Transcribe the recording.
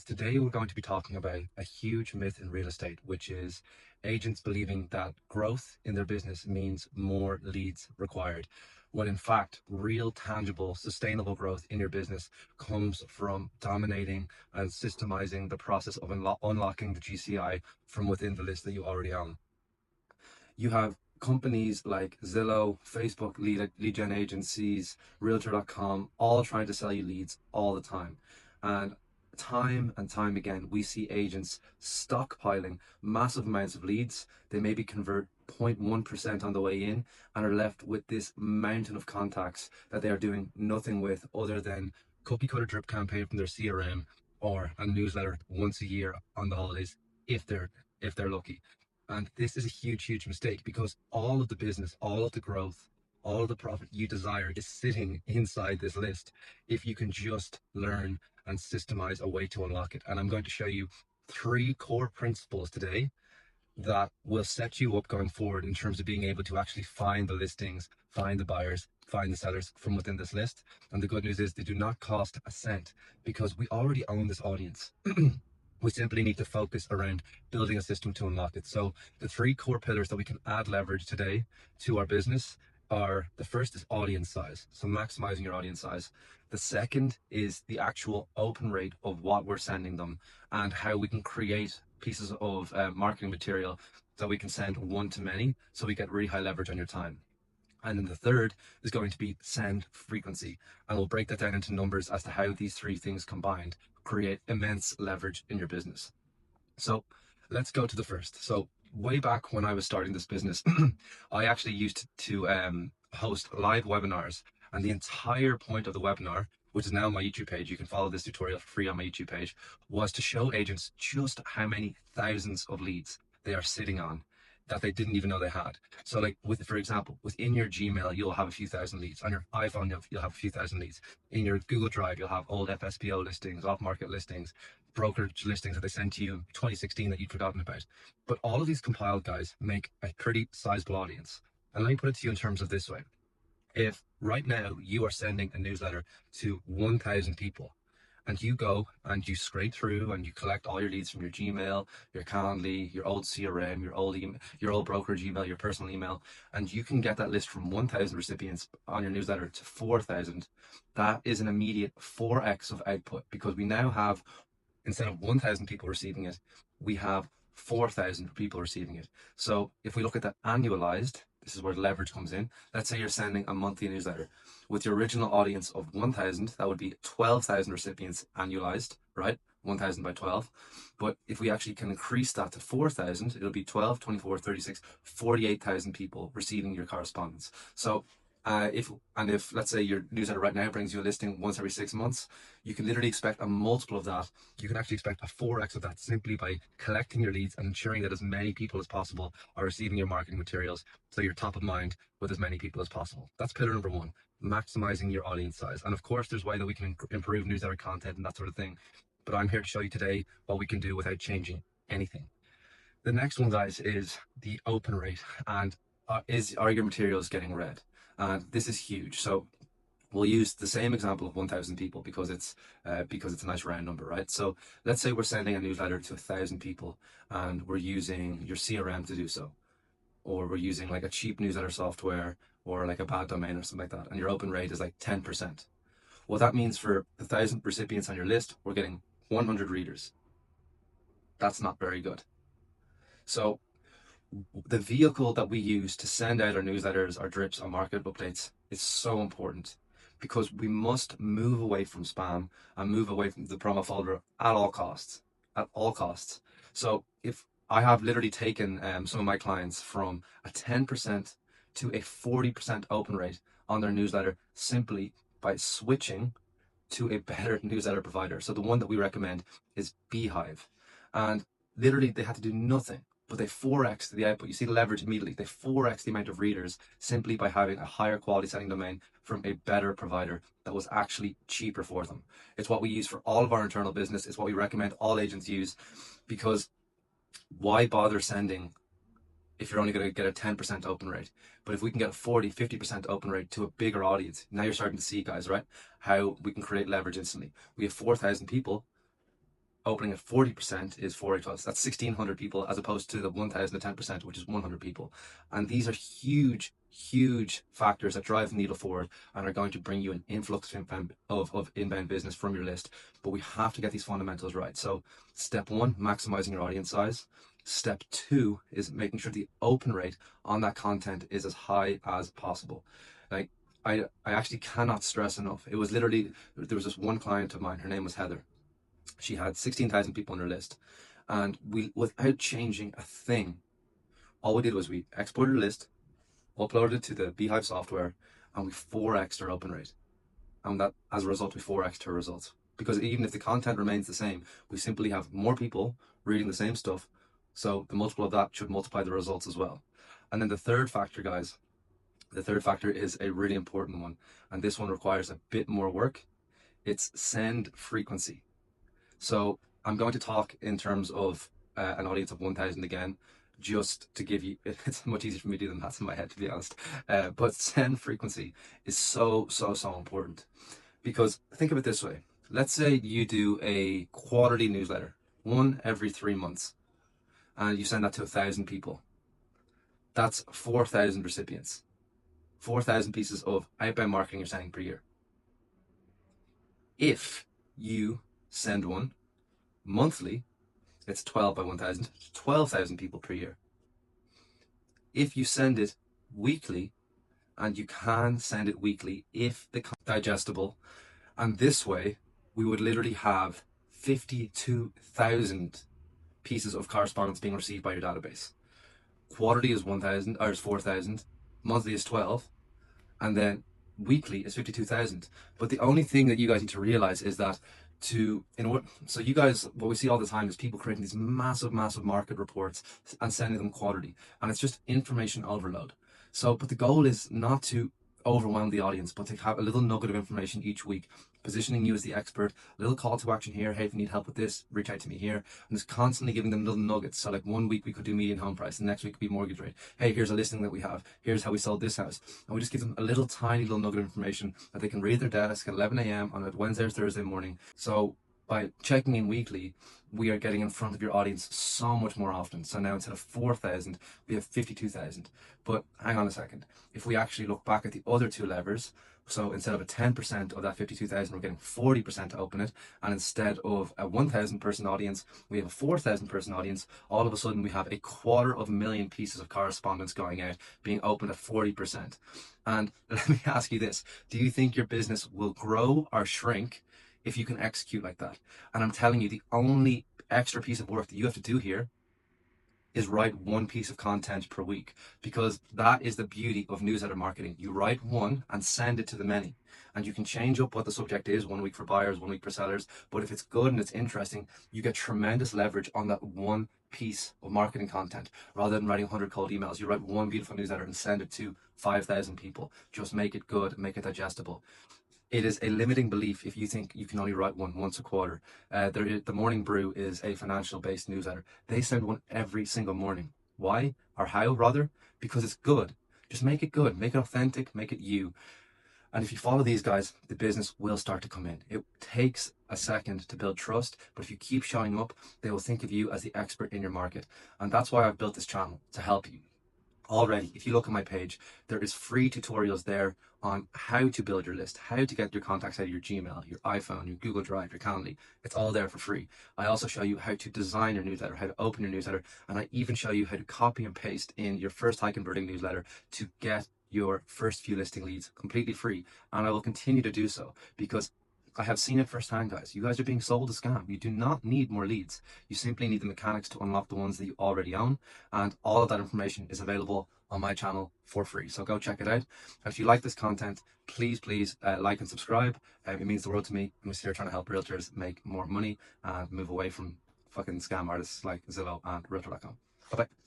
Today we're going to be talking about a huge myth in real estate, which is agents believing that growth in their business means more leads required, when in fact, real, tangible, sustainable growth in your business comes from dominating and systemizing the process of unlocking the GCI from within the list that you already own. You have companies like Zillow, Facebook lead gen agencies, Realtor.com, all trying to sell you leads all the time. And time again, we see agents stockpiling massive amounts of leads. They maybe convert 0.1% on the way in and are left with this mountain of contacts that they are doing nothing with other than cookie cutter drip campaign from their CRM or a newsletter once a year on the holidays if they're lucky. And this is a huge, huge mistake because all of the business, all of the growth, all of the profit you desire is sitting inside this list if you can just learn and systemize a way to unlock it. And I'm going to show you three core principles today that will set you up going forward in terms of being able to actually find the listings, find the buyers, find the sellers from within this list. And the good news is they do not cost a cent because we already own this audience. We simply need to focus around building a system to unlock it. So the three core pillars that we can add leverage today to our business are: the first is audience size, so maximizing your audience size. The second is the actual open rate of what we're sending them and how we can create pieces of marketing material that we can send one to many so we get really high leverage on your time. And then the third is going to be send frequency. And we'll break that down into numbers as to how these three things combined create immense leverage in your business. So let's go to the first. So way back when I was starting this business, I actually used to host live webinars. And the entire point of the webinar, which is now on my YouTube page, you can follow this tutorial for free on my YouTube page, was to show agents just how many thousands of leads they are sitting on that they didn't even know they had. So like for example, within your Gmail, you'll have a few thousand leads. On your iPhone, you'll have a few thousand leads. In your Google Drive, you'll have old FSPO listings, off-market listings, brokerage listings that they sent to you in 2016 that you'd forgotten about. But all of these compiled guys make a pretty sizable audience. And let me put it to you in terms of this way. If right now you are sending a newsletter to 1,000 people, and you go and you scrape through and you collect all your leads from your Gmail, your Calendly, your old CRM, your old email, your old brokerage email, your personal email, and you can get that list from 1,000 recipients on your newsletter to 4,000. That is an immediate 4x of output because we now have, instead of 1,000 people receiving it, we have 4,000 people receiving it. So if we look at that annualized, this is where leverage comes in. Let's say you're sending a monthly newsletter with your original audience of 1,000, that would be 12,000 recipients annualized, right? 1,000 by 12. But if we actually can increase that to 4,000, it'll be 12, 24, 36, 48,000 people receiving your correspondence. So if let's say your newsletter right now brings you a listing once every 6 months, you can literally expect a multiple of that. You can actually expect a 4x of that simply by collecting your leads and ensuring that as many people as possible are receiving your marketing materials so you're top of mind with as many people as possible. That's pillar number one, maximizing your audience size. And of course, there's ways that we can improve newsletter content and that sort of thing. But I'm here to show you today what we can do without changing anything. The next one, guys, is the open rate. And are your materials getting read? And this is huge. So we'll use the same example of 1,000 people because it's a nice round number, right? So let's say we're sending a newsletter to 1,000 people and we're using your CRM to do so, or we're using like a cheap newsletter software or like a bad domain or something like that, and your open rate is like 10%. Well, that means for the 1,000 recipients on your list, we're getting 100 readers. That's not very good. So the vehicle that we use to send out our newsletters, our drips, our market updates is so important because we must move away from spam and move away from the promo folder at all costs. At all costs. So if I have literally taken some of my clients from a 10% to a 40% open rate on their newsletter simply by switching to a better newsletter provider. So the one that we recommend is Beehive. And literally they had to do nothing, but they 4x the output. You see the leverage immediately. They 4x the amount of readers simply by having a higher quality setting domain from a better provider that was actually cheaper for them. It's what we use for all of our internal business. It's what we recommend all agents use, because why bother sending if you're only going to get a 10% open rate? But if we can get a 40, 50% open rate to a bigger audience, now you're starting to see, guys, right? How we can create leverage instantly. We have 4,000 people opening at 40% is 4 8 12. So that's 1,600 people as opposed to the 1,000 at 10%, which is 100 people. And these are huge, huge factors that drive the needle forward and are going to bring you an influx of inbound business from your list. But we have to get these fundamentals right. So step one, maximizing your audience size. Step two is making sure the open rate on that content is as high as possible. Like I actually cannot stress enough. It was literally, there was this one client of mine, her name was Heather. She had 16,000 people on her list. And we, without changing a thing, all we did was we exported a list, uploaded it to the Beehive software, and we 4x'd our open rate. And that, as a result, we 4x'd her results. Because even if the content remains the same, we simply have more people reading the same stuff. So the multiple of that should multiply the results as well. And then the third factor, guys, the third factor is a really important one. And this one requires a bit more work. It's send frequency. So I'm going to talk in terms of an audience of 1,000 again, just to give you, it's much easier for me to do than that's in my head, to be honest. But send frequency is so important. Because think of it this way. Let's say you do a quarterly newsletter, one every 3 months, and you send that to 1,000 people. That's 4,000 recipients. 4,000 pieces of outbound marketing you're sending per year. If you send one monthly, it's 12 by 1,000, 12,000 people per year. If you send it weekly, and you can send it weekly if the digestible, and this way we would literally have 52,000 pieces of correspondence being received by your database. Quarterly is 1,000, or is 4,000, monthly is 12, and then weekly is 52,000. But the only thing that you guys need to realize is that so you guys, what we see all the time is people creating these massive market reports and sending them quarterly, and it's just information overload. So, but the goal is not to overwhelm the audience, but to have a little nugget of information each week, positioning you as the expert, a little call to action here. Hey, if you need help with this, reach out to me here. And just constantly giving them little nuggets. So like 1 week we could do median home price, the next week could be mortgage rate. Hey, here's a listing that we have. Here's how we sold this house. And we just give them a little tiny little nugget of information that they can read their desk at 11 a.m. on a Wednesday or Thursday morning. So by checking in weekly, we are getting in front of your audience so much more often. So now instead of 4,000, we have 52,000. But hang on a second. If we actually look back at the other two levers, so instead of a 10% of that 52,000, we're getting 40% to open it. And instead of a 1,000 person audience, we have a 4,000 person audience. All of a sudden, we have 250,000 pieces of correspondence going out, being opened at 40%. And let me ask you this. Do you think your business will grow or shrink if you can execute like that? And I'm telling you, the only extra piece of work that you have to do here is write one piece of content per week, because that is the beauty of newsletter marketing. You write one and send it to the many, and you can change up what the subject is 1 week for buyers, 1 week for sellers. But if it's good and it's interesting, you get tremendous leverage on that one piece of marketing content. Rather than writing 100 cold emails, you write one beautiful newsletter and send it to 5,000 people. Just make it good, make it digestible. It is a limiting belief if you think you can only write one once a quarter. The Morning Brew is a financial-based newsletter. They send one every single morning. Why? Or how, rather? Because it's good. Just make it good. Make it authentic. Make it you. And if you follow these guys, the business will start to come in. It takes a second to build trust, but if you keep showing up, they will think of you as the expert in your market. And that's why I've built this channel, to help you. Already, if you look at my page, there is free tutorials there on how to build your list, how to get your contacts out of your Gmail, your iPhone, your Google Drive, your Calendly. It's all there for free. I also show you how to design your newsletter, how to open your newsletter, and I even show you how to copy and paste in your first high converting newsletter to get your first few listing leads completely free. And I will continue to do so because I have seen it firsthand, guys. You guys are being sold a scam. You do not need more leads. You simply need the mechanics to unlock the ones that you already own. And all of that information is available on my channel for free. So go check it out. And if you like this content, please like and subscribe. It means the world to me. I'm just here trying to help realtors make more money and move away from fucking scam artists like Zillow and Realtor.com. Bye-bye.